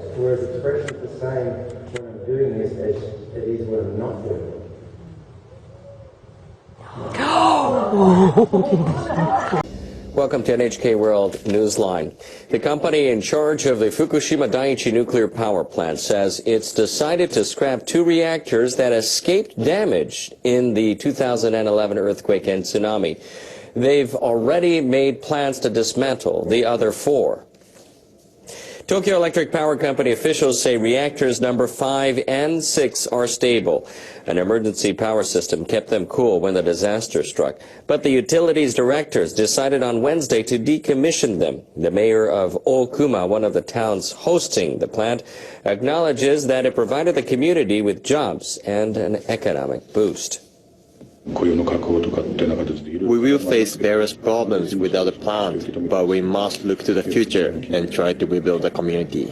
Whereas expression's the same when I'm doing this as it is when I'm not doing it. Welcome to NHK World Newsline. The company in charge of the Fukushima Daiichi nuclear power plant says it's decided to scrap 2 reactors that escaped damage in the 2011 earthquake and tsunami. They've already made plans to dismantle the other 4. Tokyo Electric Power Company officials say reactors number 5 and 6 are stable. An emergency power system kept them cool when the disaster struck. But the utilities directors decided on Wednesday to decommission them. The mayor of Okuma, one of the towns hosting the plant, acknowledges that it provided the community with jobs and an economic boost. We will face various problems without a plant, but we must look to the future and try to rebuild the community.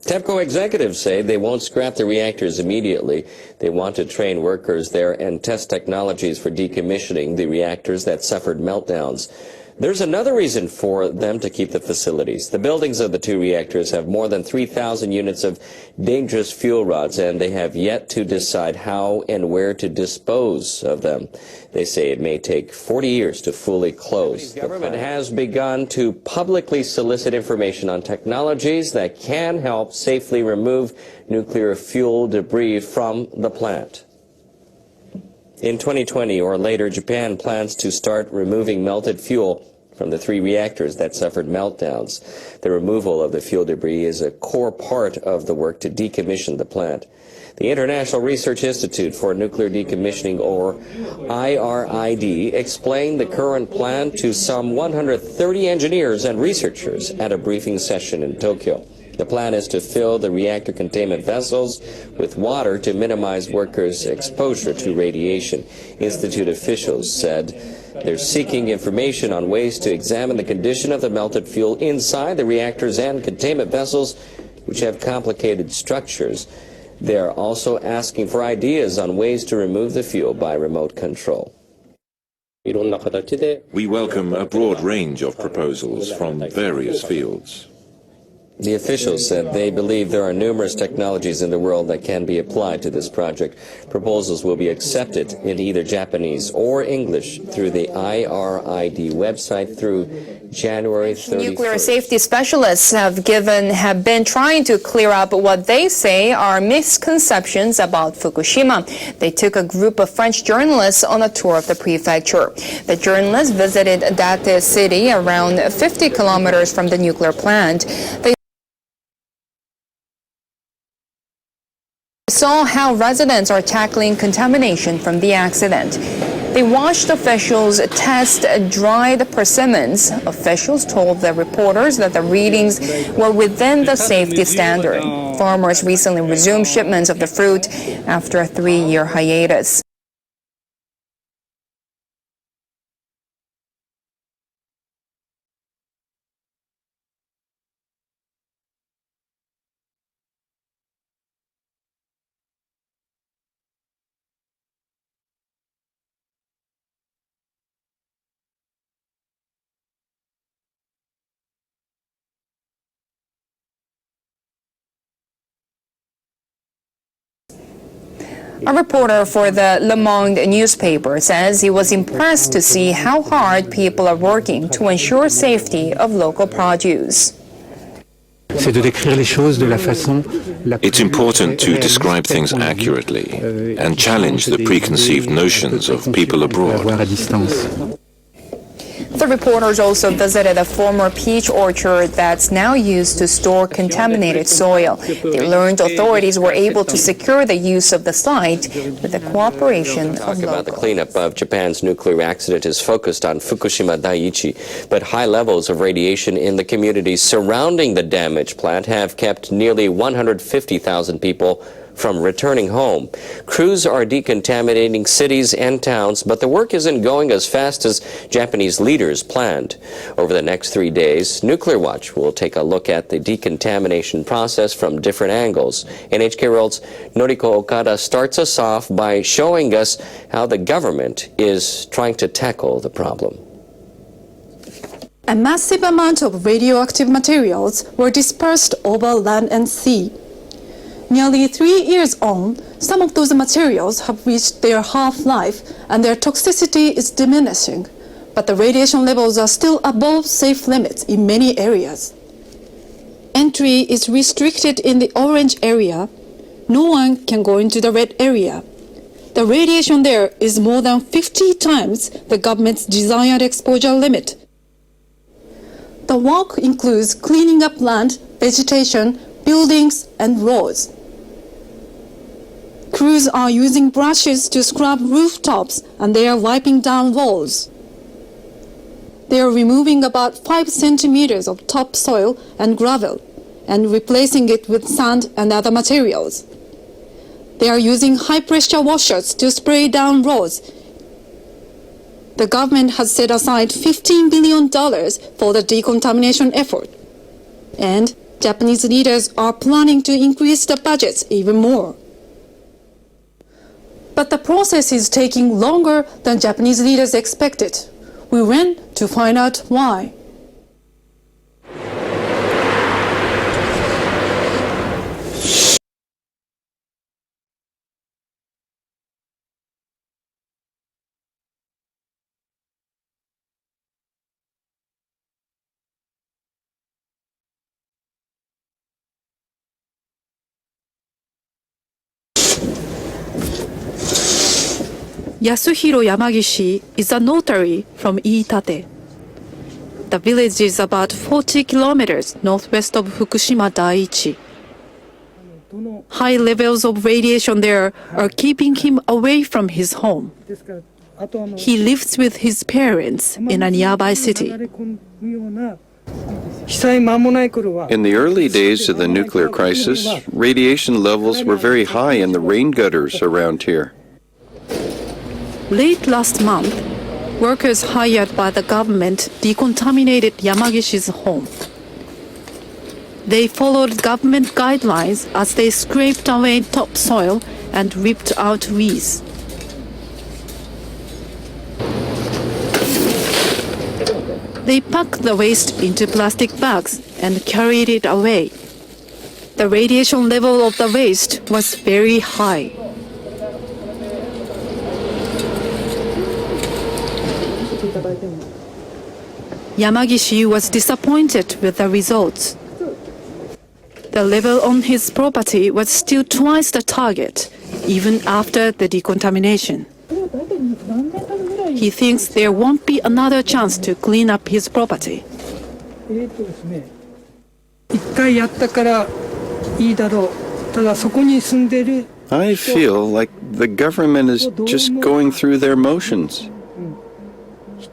TEPCO executives say they won't scrap the reactors immediately. They want to train workers there and test technologies for decommissioning the reactors that suffered meltdowns. There's another reason for them to keep the facilities. The buildings of the 2 reactors have more than 3,000 units of dangerous fuel rods, and they have yet to decide how and where to dispose of them. They say it may take 40 years to fully close. The government has begun to publicly solicit information on technologies that can help safely remove nuclear fuel debris from the plant. In 2020 or later, Japan plans to start removing melted fuel from the 3 reactors that suffered meltdowns. The removal of the fuel debris is a core part of the work to decommission the plant. The International Research Institute for Nuclear Decommissioning, or IRID, explained the current plan to some 130 engineers and researchers at a briefing session in Tokyo. The plan is to fill the reactor containment vessels with water to minimize workers' exposure to radiation. Institute officials said they're seeking information on ways to examine the condition of the melted fuel inside the reactors and containment vessels, which have complicated structures. They are also asking for ideas on ways to remove the fuel by remote control. We welcome a broad range of proposals from various fields. The officials said they believe there are numerous technologies in the world that can be applied to this project. Proposals will be accepted in either Japanese or English through the IRID website through January 31st. Nuclear safety specialists have been trying to clear up what they say are misconceptions about Fukushima. They took a group of French journalists on a tour of the prefecture. The journalists visited Date city, around 50 kilometers from the nuclear plant. They saw how residents are tackling contamination from the accident. They watched officials test dried persimmons. Officials told the reporters that the readings were within the safety standard. Farmers recently resumed shipments of the fruit after a 3-year hiatus. A reporter for the Le Monde newspaper says he was impressed to see how hard people are working to ensure safety of local produce. It's important to describe things accurately and challenge the preconceived notions of people abroad. The reporters also visited a former peach orchard that's now used to store contaminated soil. They learned authorities were able to secure the use of the site with the cooperation of locals. About the cleanup of Japan's nuclear accident is focused on Fukushima Daiichi, but high levels of radiation in the communities surrounding the damaged plant have kept nearly 150,000 people from returning home. Crews are decontaminating cities and towns, but the work isn't going as fast as Japanese leaders planned. Over the next 3 days, Nuclear Watch will take a look at the decontamination process from different angles. NHK World's Noriko Okada starts us off by showing us how the government is trying to tackle the problem. A massive amount of radioactive materials were dispersed over land and sea. Nearly 3 years on, some of those materials have reached their half-life and their toxicity is diminishing, but the radiation levels are still above safe limits in many areas. Entry is restricted in the orange area. No one can go into the red area. The radiation there is more than 50 times the government's desired exposure limit. The work includes cleaning up land, vegetation, buildings, and roads. Crews are using brushes to scrub rooftops and they are wiping down walls. They are removing about 5 centimeters of topsoil and gravel and replacing it with sand and other materials. They are using high-pressure washers to spray down roads. The government has set aside $15 billion for the decontamination effort. And Japanese leaders are planning to increase the budgets even more. But the process is taking longer than Japanese leaders expected. We went to find out why. Yasuhiro Yamagishi is a notary from Iitate. The village is about 40 kilometers northwest of Fukushima Daiichi. High levels of radiation there are keeping him away from his home. He lives with his parents in a nearby city. In the early days of the nuclear crisis, radiation levels were very high in the rain gutters around here. Late last month, workers hired by the government decontaminated Yamagishi's home. They followed government guidelines as they scraped away topsoil and ripped out weeds. They packed the waste into plastic bags and carried it away. The radiation level of the waste was very high. Yamagishi was disappointed with the results. The level on his property was still twice the target, even after the decontamination. He thinks there won't be another chance to clean up his property. I feel like the government is just going through their motions.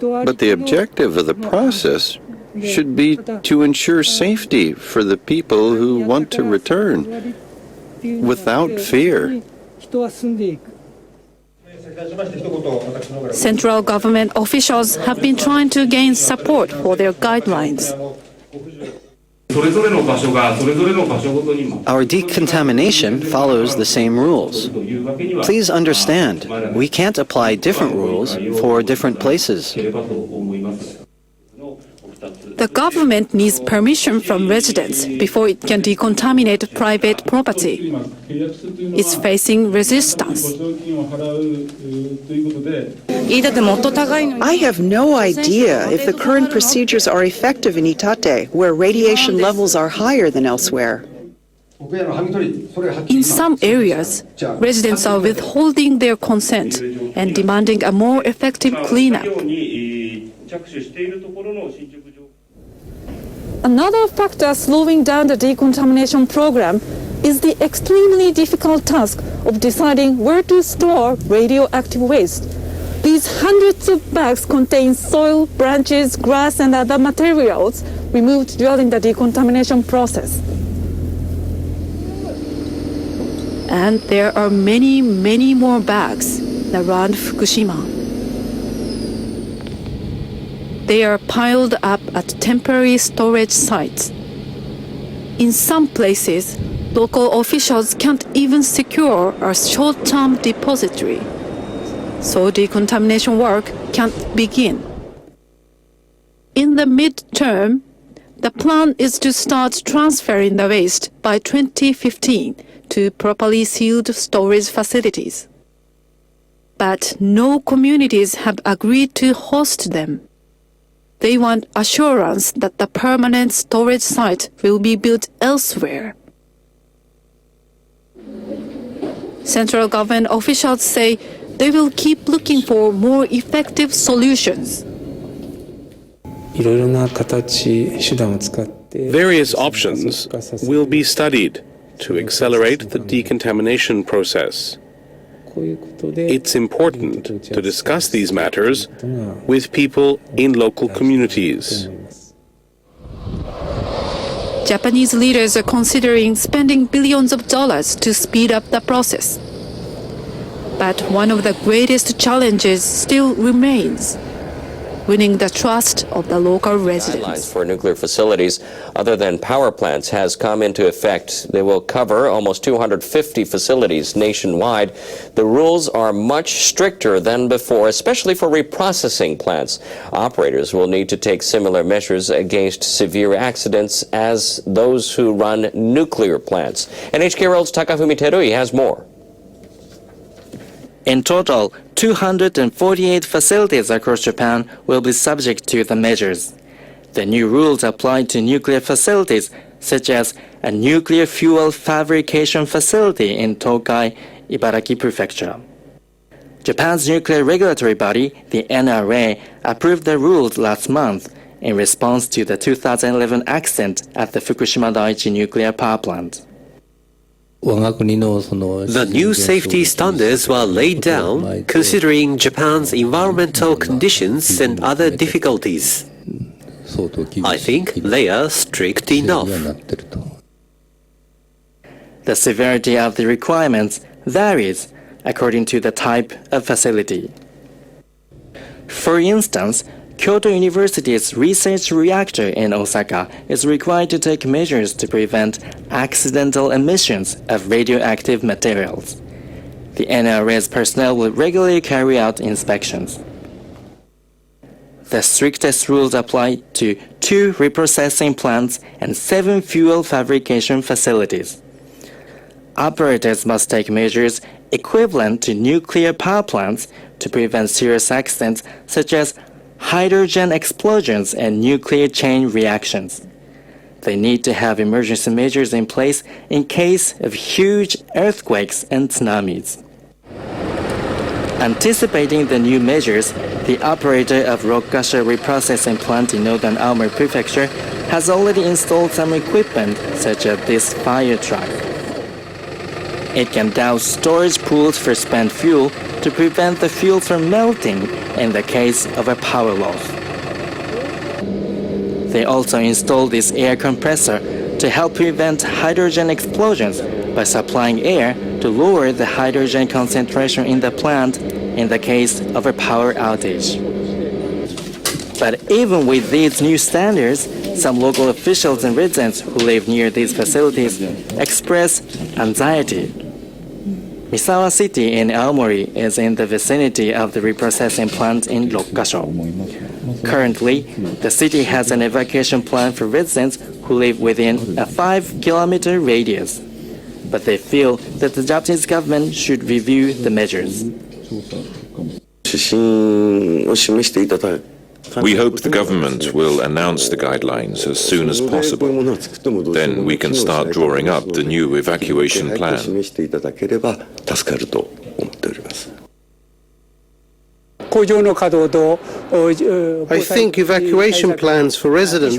But the objective of the process should be to ensure safety for the people who want to return without fear. Central government officials have been trying to gain support for their guidelines. Our decontamination follows the same rules. Please understand, we can't apply different rules for different places. The government needs permission from residents before it can decontaminate private property. It's facing resistance. I have no idea if the current procedures are effective in Iitate, where radiation levels are higher than elsewhere. In some areas, residents are withholding their consent and demanding a more effective cleanup. Another factor slowing down the decontamination program is the extremely difficult task of deciding where to store radioactive waste. These hundreds of bags contain soil, branches, grass, and other materials removed during the decontamination process. And there are many, many more bags around Fukushima. They are piled up at temporary storage sites. In some places, local officials can't even secure a short-term depository, so decontamination work can't begin. in the midterm, the plan is to start transferring the waste by 2015 to properly sealed storage facilities. But no communities have agreed to host them. They want assurance that the permanent storage site will be built elsewhere. Central government officials say they will keep looking for more effective solutions. Various options will be studied to accelerate the decontamination process. It's important to discuss these matters with people in local communities. Japanese leaders are considering spending billions of dollars to speed up the process. But one of the greatest challenges still remains: winning the trust of the local residents. Guidelines for nuclear facilities other than power plants has come into effect. They will cover almost 250 facilities nationwide. The rules are much stricter than before, especially for reprocessing plants. Operators will need to take similar measures against severe accidents as those who run nuclear plants. NHK World's Takafumi Terui has more. In total, 248 facilities across Japan will be subject to the measures. The new rules apply to nuclear facilities, such as a nuclear fuel fabrication facility in Tokai, Ibaraki Prefecture. Japan's nuclear regulatory body, the NRA, approved the rules last month in response to the 2011 accident at the Fukushima Daiichi nuclear power plant. The new safety standards were laid down considering Japan's environmental conditions and other difficulties. I think they are strict enough. The severity of the requirements varies according to the type of facility. For instance, Kyoto University's research reactor in Osaka is required to take measures to prevent accidental emissions of radioactive materials. The NRA's personnel will regularly carry out inspections. The strictest rules apply to 2 reprocessing plants and 7 fuel fabrication facilities. Operators must take measures equivalent to nuclear power plants to prevent serious accidents such as hydrogen explosions and nuclear chain reactions. They need to have emergency measures in place in case of huge earthquakes and tsunamis. Anticipating the new measures, the operator of Rokgasha reprocessing plant in northern Aomori Prefecture has already installed some equipment such as this fire truck. It can douse storage pools for spent fuel to prevent the fuel from melting in the case of a power loss. They also installed this air compressor to help prevent hydrogen explosions by supplying air to lower the hydrogen concentration in the plant in the case of a power outage. But even with these new standards, some local officials and residents who live near these facilities express anxiety. Misawa City in Aomori is in the vicinity of the reprocessing plant in Rokgasho. Currently, the city has an evacuation plan for residents who live within a 5-kilometer radius. But they feel that the Japanese government should review the measures. We hope the government will announce the guidelines as soon as possible. Then we can start drawing up the new evacuation plan. I think evacuation plans for residents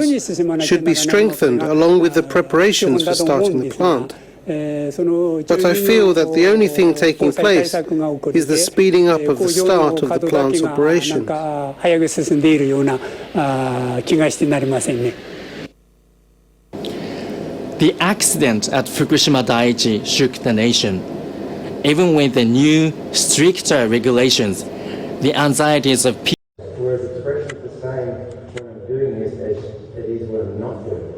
should be strengthened along with the preparations for starting the plant. But I feel that the only thing taking place is the speeding up of the start of the plant's operation. The accident at Fukushima Daiichi shook the nation. Even with the new, stricter regulations, the anxieties of people. Whereas expressions the same when I'm doing this as it is when I'm not doing it.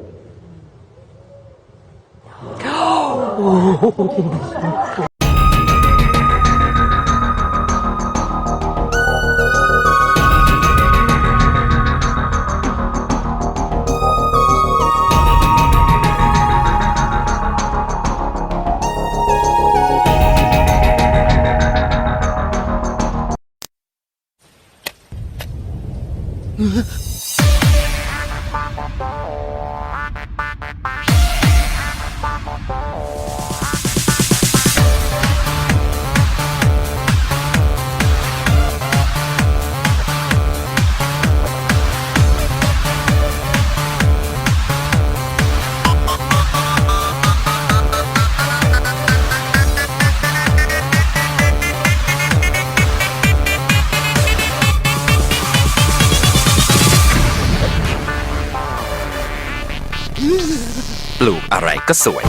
อะไรก็สวย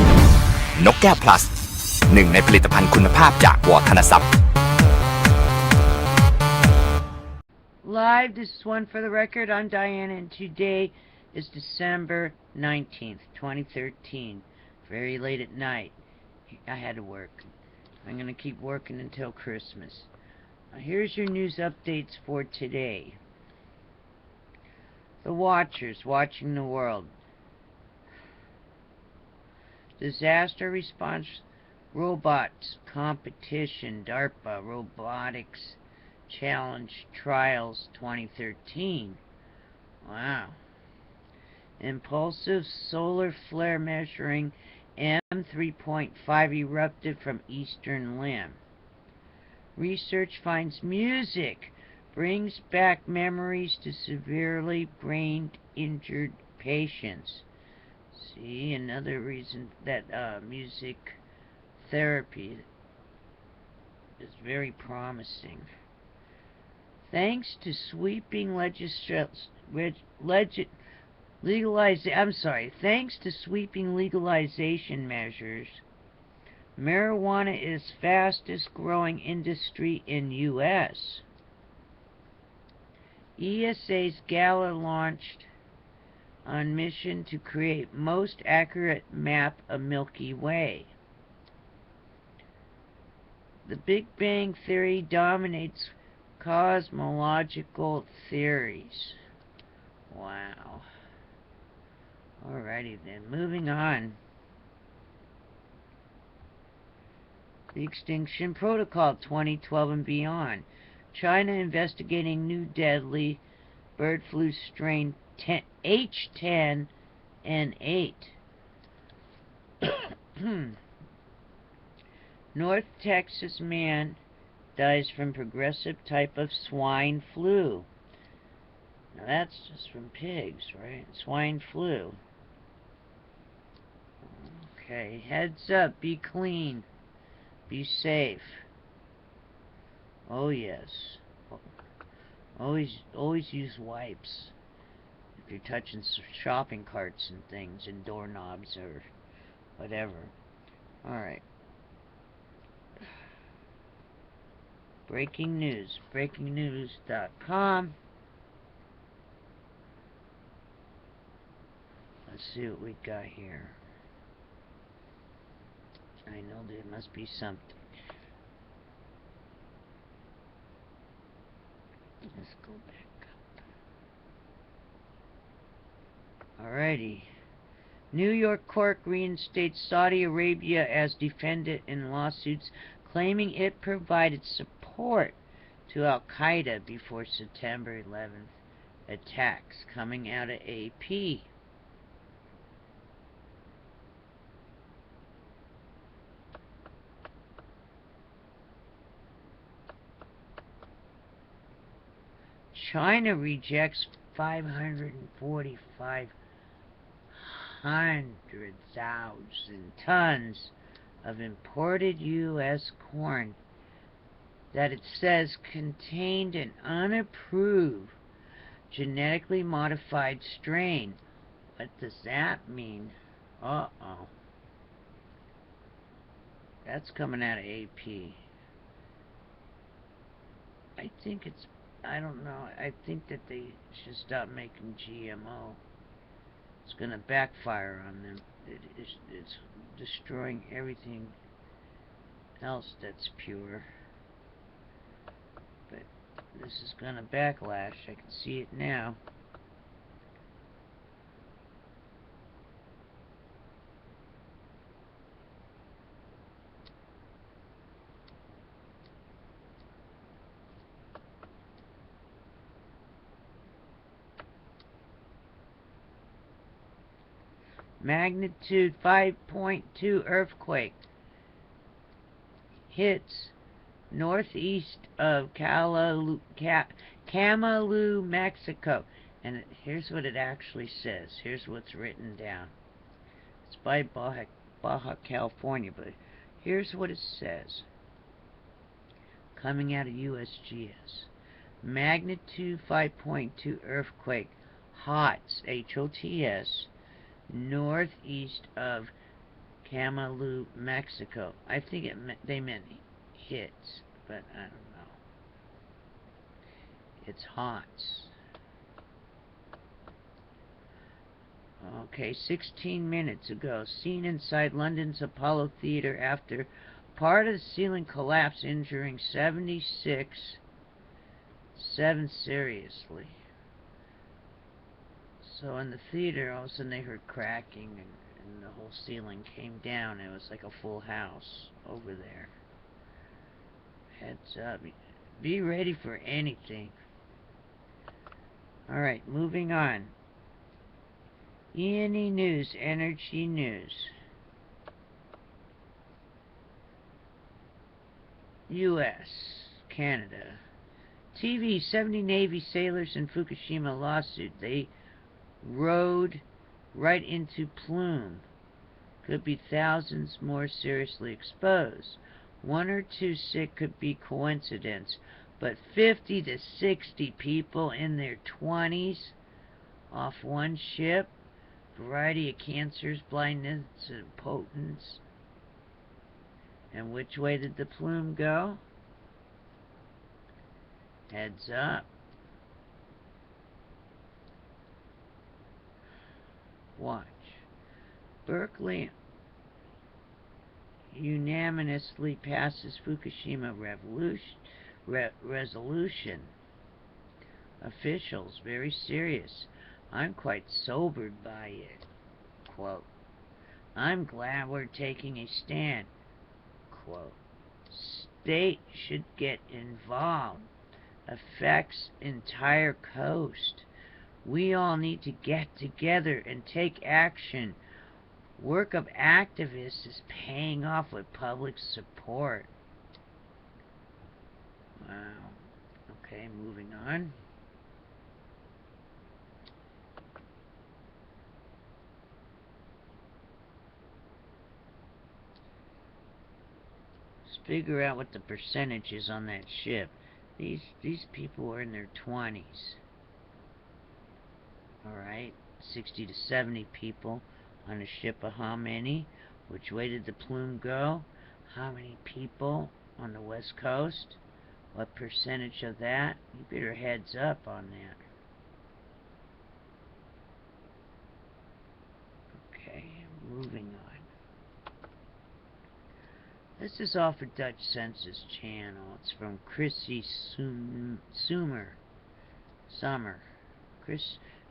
นกแก้ว plus หนึ่งในผลิตภัณฑ์คุณภาพจากวอธนทรัพย์ Live, this is one for the record. I'm Diana, and today is December 19th, 2013. Very late at night. I had to work. I'm going to keep working until Christmas. Here's your news updates for today. The Watchers watching the world. Disaster response robots competition, DARPA robotics challenge trials 2013. Wow. Impulsive solar flare measuring M3.5 erupted from eastern limb. Research finds music brings back memories to severely brain injured patients. See, another reason that music therapy is very promising. Thanks to sweeping legalization measures, marijuana is fastest growing industry in U.S. ESA's gala launched on mission to create most accurate map of Milky Way. The Big Bang Theory dominates cosmological theories. Wow. Alrighty then, moving on. The Extinction Protocol 2012 and beyond. China investigating new deadly bird flu strain H10N8. North Texas man dies from progressive type of swine flu. Now that's just from pigs, right? Swine flu. Okay, heads up, be clean, be safe. Oh yes. Always use wipes if you're touching shopping carts and things and doorknobs or whatever. Alright. Breaking news. BreakingNews.com. Let's see what we got here. I know there must be something. Let's go back up. Alrighty. New York court reinstates Saudi Arabia as defendant in lawsuits claiming it provided support to Al-Qaeda before September 11th attacks, coming out of AP. China rejects 545,000 tons of imported U.S. corn that it says contained an unapproved genetically modified strain. What does that mean? Uh-oh. That's coming out of AP. I don't know. I think that they should stop making GMO. It's going to backfire on them. It's destroying everything else that's pure. But this is going to backlash. I can see it now. Magnitude 5.2 earthquake hits northeast of Camalu, Mexico. And here's what it actually says. Here's what's written down. It's by Baja California, but here's what it says. Coming out of USGS. Magnitude 5.2 earthquake, HOTS, H-O-T-S, northeast of Camalú, Mexico. I think they meant hits, but I don't know. It's hot. Okay, 16 minutes ago, seen inside London's Apollo Theatre after part of the ceiling collapsed, injuring 76, 7 seriously. So in the theater, all of a sudden they heard cracking, and the whole ceiling came down. It was like a full house over there. Heads up. Be ready for anything. Alright, moving on. E&E News, Energy News. U.S., Canada. TV, 70 Navy sailors in Fukushima lawsuit. They rode right into plume. Could be thousands more seriously exposed. 1 or 2 sick could be coincidence, but 50 to 60 people in their 20s off one ship. Variety of cancers, blindness, and impotence. And which way did the plume go? Heads up. Watch. Berkeley unanimously passes Fukushima resolution. Officials, very serious. I'm quite sobered by it. Quote, I'm glad we're taking a stand. Quote, state should get involved. Affects entire coast. We all need to get together and take action. Work of activists is paying off with public support. Wow. Okay, moving on. Figure out what the percentage is on that ship. These people are in their 20s. Alright, 60 to 70 people on a ship of how many? Which way did the plume go? How many people on the west coast? What percentage of that? You better heads up on that. Okay, moving on. This is off a Dutch Census channel. It's from Chrissy Summer.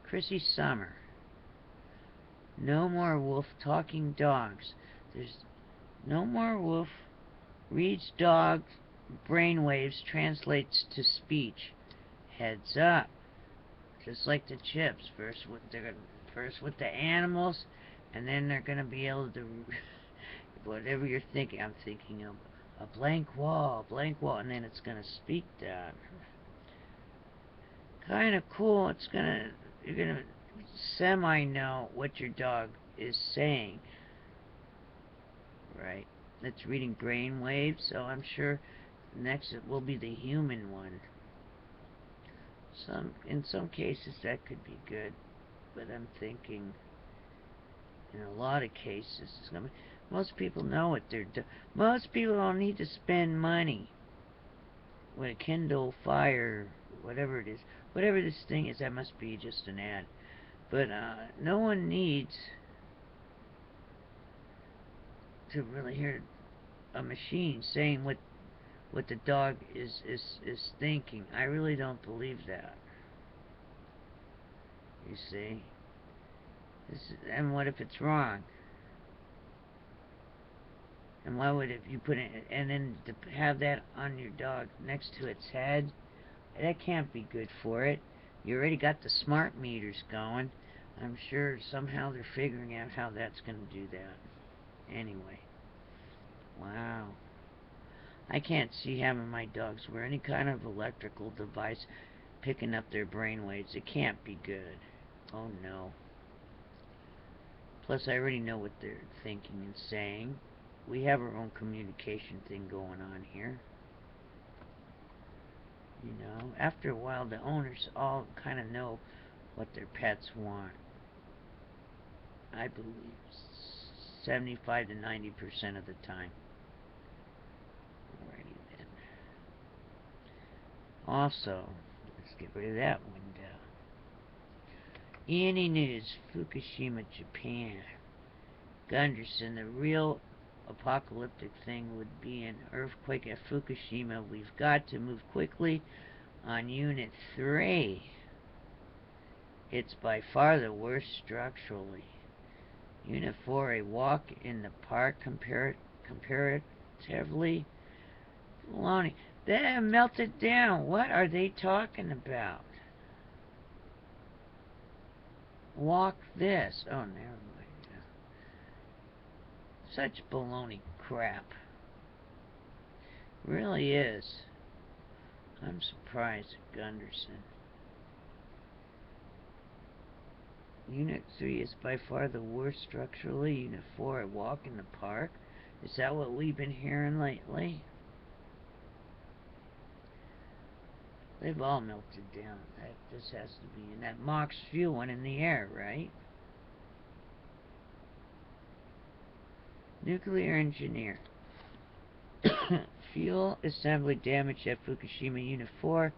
Chrissy Summer. No more wolf talking dogs. There's no more wolf. Reads dog brainwaves, translates to speech. Heads up. Just like the chips. First with the animals, and then they're gonna be able to whatever you're thinking. I'm thinking of a blank wall, and then it's gonna speak that. Kind of cool. You're gonna semi-know what your dog is saying, right? It's reading brain waves, so I'm sure next it will be the human one. In some cases that could be good, but I'm thinking in a lot of cases it's gonna be, most people know what they're doing. Most people don't need to spend money with a Kindle Fire, whatever it is. Whatever this thing is, that must be just an ad. But no one needs to really hear a machine saying what the dog is thinking. I really don't believe that. You see? And what if it's wrong? And why would if you put it, and then to have that on your dog next to its head, that can't be good for it. You already got the smart meters going. I'm sure somehow they're figuring out how that's going to do that. Anyway. Wow. I can't see having my dogs wear any kind of electrical device picking up their brainwaves. It can't be good. Oh no. Plus I already know what they're thinking and saying. We have our own communication thing going on here. You know, after a while the owners all kind of know what their pets want. I believe 75 to 90% of the time. Alrighty then. Also, let's get rid of that window. Any news, Fukushima, Japan. Gunderson, the real apocalyptic thing would be an earthquake at Fukushima. We've got to move quickly on Unit 3. It's by far the worst structurally. Unit 4, a walk in the park comparatively. Baloney. They have melted down. What are they talking about? Walk this. Oh, never mind. Such baloney crap. Really is. I'm surprised at Gunderson. Unit 3 is by far the worst structurally. Unit 4, a walk in the park. Is that what we've been hearing lately? They've all melted down. This has to be. And that MOX fuel went in the air, right? Nuclear engineer. Fuel assembly damage at Fukushima Unit 4.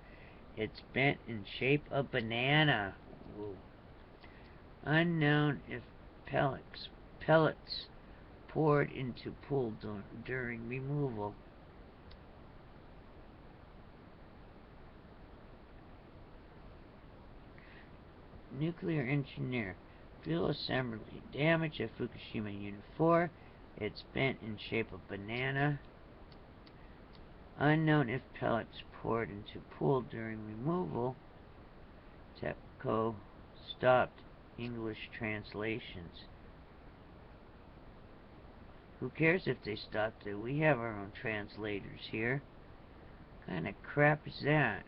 It's bent in shape of banana. Whoa. Unknown if pellets poured into pool during removal. Nuclear engineer. Fuel assembly damage at Fukushima Unit 4. It's bent in shape of banana. Unknown if pellets poured into pool during removal. TEPCO stopped English translations. Who cares if they stopped it? We have our own translators here. What kind of crap is that?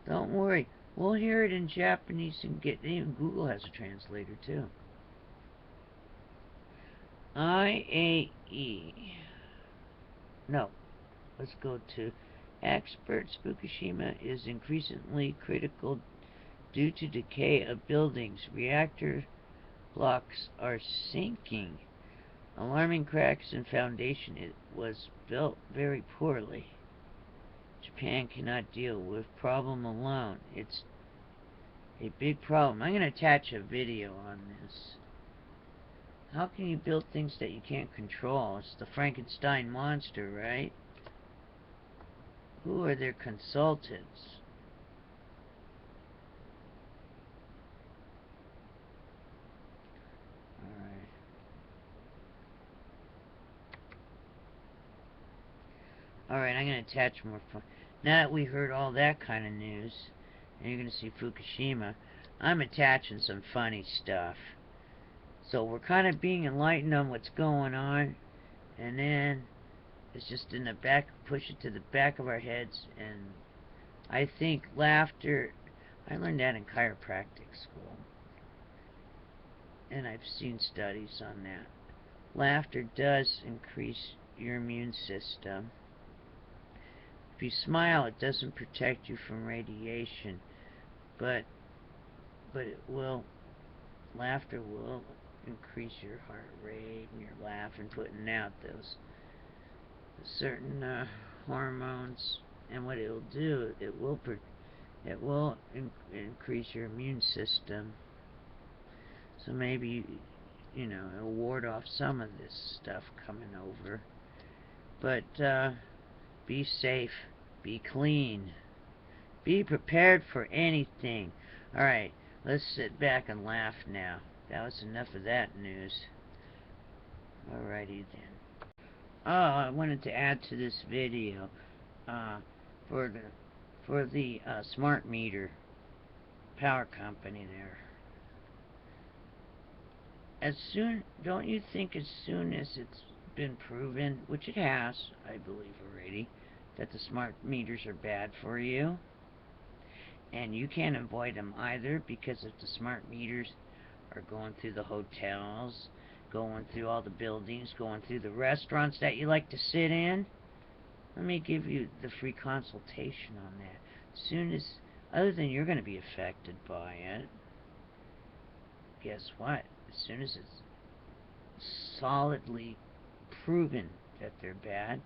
Don't worry, we'll hear it in Japanese and even Google has a translator too. IAE. No, let's go to experts. Fukushima is increasingly critical due to decay of buildings. Reactor blocks are sinking. Alarming cracks in foundation. It was built very poorly. Japan cannot deal with problem alone. It's a big problem. I'm going to attach a video on this. How can you build things that you can't control? It's the Frankenstein monster, right? Who are their consultants? Alright. Alright, I'm going to attach more fun. Now that we heard all that kind of news, and you're going to see Fukushima, I'm attaching some funny stuff. So we're kind of being enlightened on what's going on, and then it's just in the back, push it to the back of our heads, and I think laughter, I learned that in chiropractic school, and I've seen studies on that. Laughter does increase your immune system. If you smile, it doesn't protect you from radiation, but it will, laughter will increase your heart rate and your laughing, putting out those certain hormones, and what it'll do, it will increase your immune system. So maybe, you know, it'll ward off some of this stuff coming over. But be safe, be clean, be prepared for anything. Alright, let's sit back and laugh now. That was enough of that news. Alrighty then. Oh, I wanted to add to this video for the smart meter power company there. Don't you think as soon as it's been proven, which it has, I believe already, that the smart meters are bad for you, and you can't avoid them either, because if the smart meters are going through the hotels, going through all the buildings, going through the restaurants that you like to sit in, let me give you the free consultation on that. As soon as other than you're going to be affected by it. Guess what? As soon as it's solidly proven that they're bad,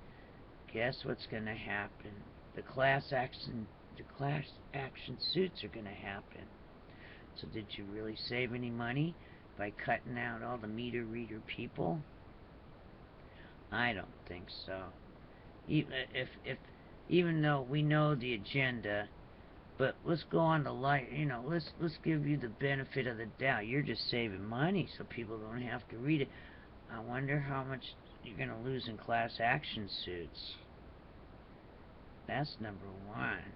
guess what's going to happen? The class action suits are going to happen. So did you really save any money by cutting out all the meter reader people? I don't think so. Even though we know the agenda, but let's go on the light. Let's give you the benefit of the doubt. You're just saving money, so people don't have to read it. I wonder how much you're going to lose in class action suits. That's number one.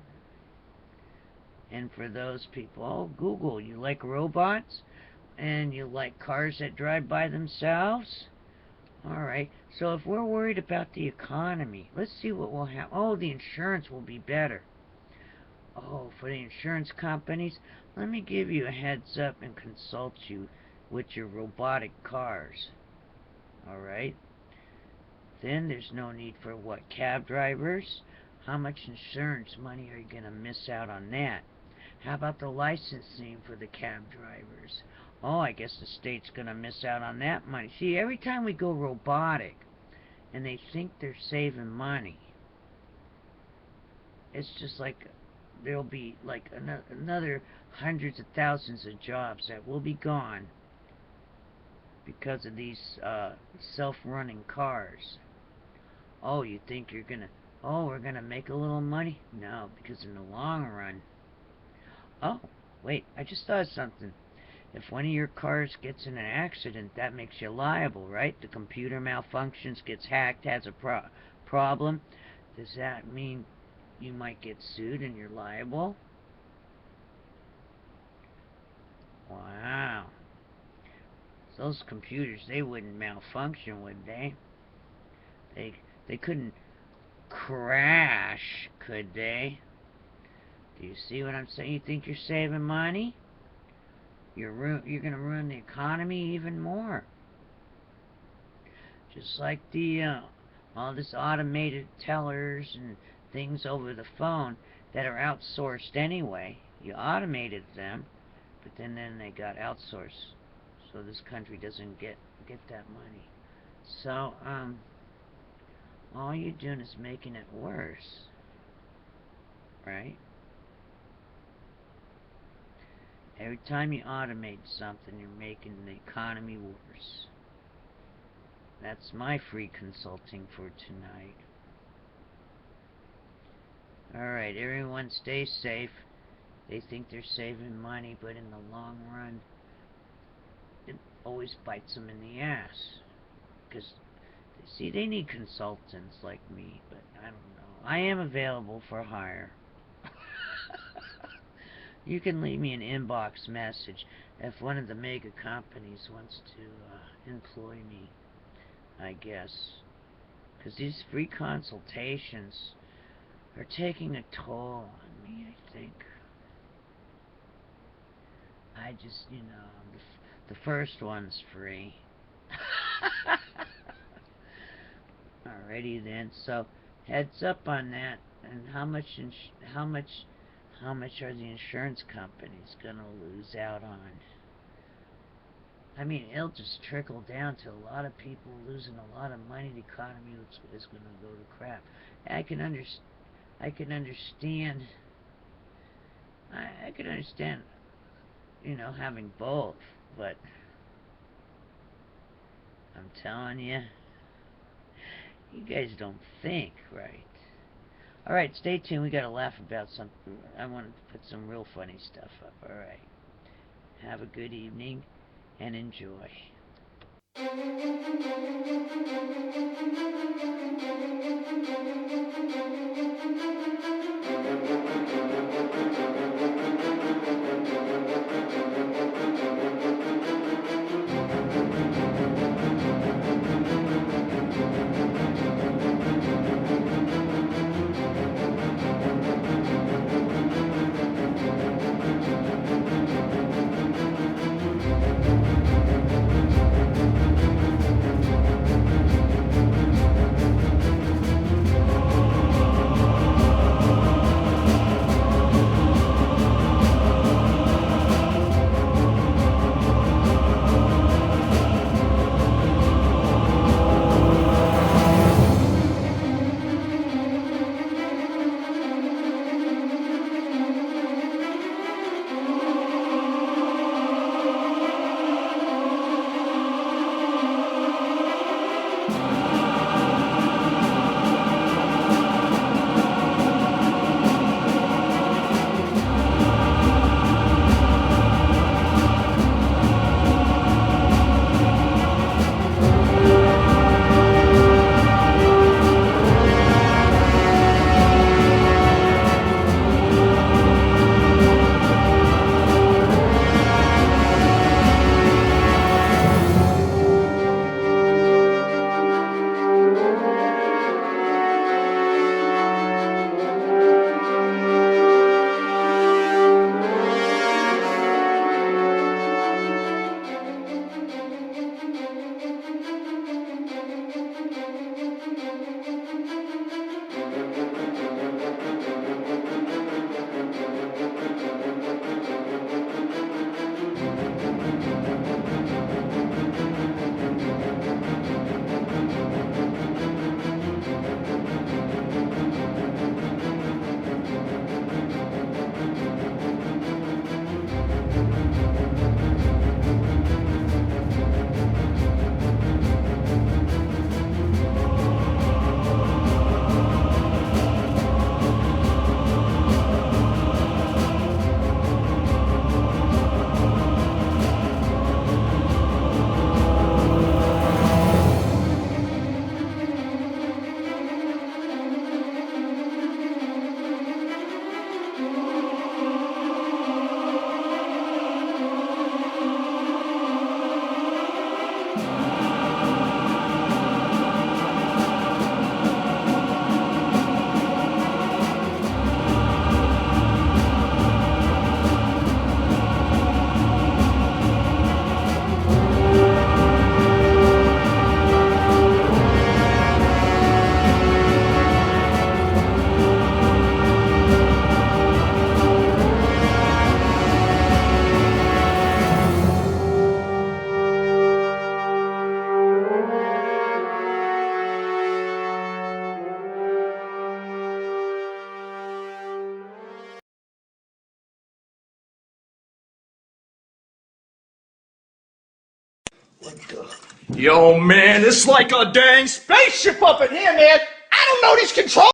And for those people, oh, Google, you like robots? And you like cars that drive by themselves? Alright, so if we're worried about the economy, let's see what will happen. Oh, the insurance will be better. Oh, for the insurance companies, let me give you a heads up and consult you with your robotic cars. Alright? Then there's no need for what? Cab drivers? How much insurance money are you going to miss out on that? How about the licensing for the cab drivers? Oh, I guess the state's going to miss out on that money. See, every time we go robotic and they think they're saving money, it's just like there'll be like another hundreds of thousands of jobs that will be gone because of these self-running cars. Oh, you think you're going to, oh, we're going to make a little money? No, because in the long run, oh, wait, I just thought of something. If one of your cars gets in an accident, that makes you liable, right? The computer malfunctions, gets hacked, has a problem. Does that mean you might get sued and you're liable? Wow. Those computers, they wouldn't malfunction, would they? They couldn't crash, could they? Do you see what I'm saying? You think you're saving money? You're going to ruin the economy even more. Just like the all this automated tellers and things over the phone that are outsourced anyway. You automated them, but then they got outsourced, so this country doesn't get that money. So all you're doing is making it worse, right? Every time you automate something, you're making the economy worse. That's my free consulting for tonight. Alright, everyone stay safe. They think they're saving money, but in the long run, it always bites them in the ass. Because, see, they need consultants like me, but I don't know. I am available for hire. You can leave me an inbox message if one of the mega companies wants to employ me, I guess. Because these free consultations are taking a toll on me, I think. I just, the first one's free. Alrighty then, so heads up on that. And how much are the insurance companies gonna lose out on? I mean, it'll just trickle down to a lot of people losing a lot of money. The economy is gonna go to crap. I can understand. I can understand, having both, but I'm telling you, you guys don't think right. Alright, stay tuned. We gotta laugh about something. I want to put some real funny stuff up. Alright. Have a good evening and enjoy. Yo, man, it's like a dang spaceship up in here, man. I don't know these controls.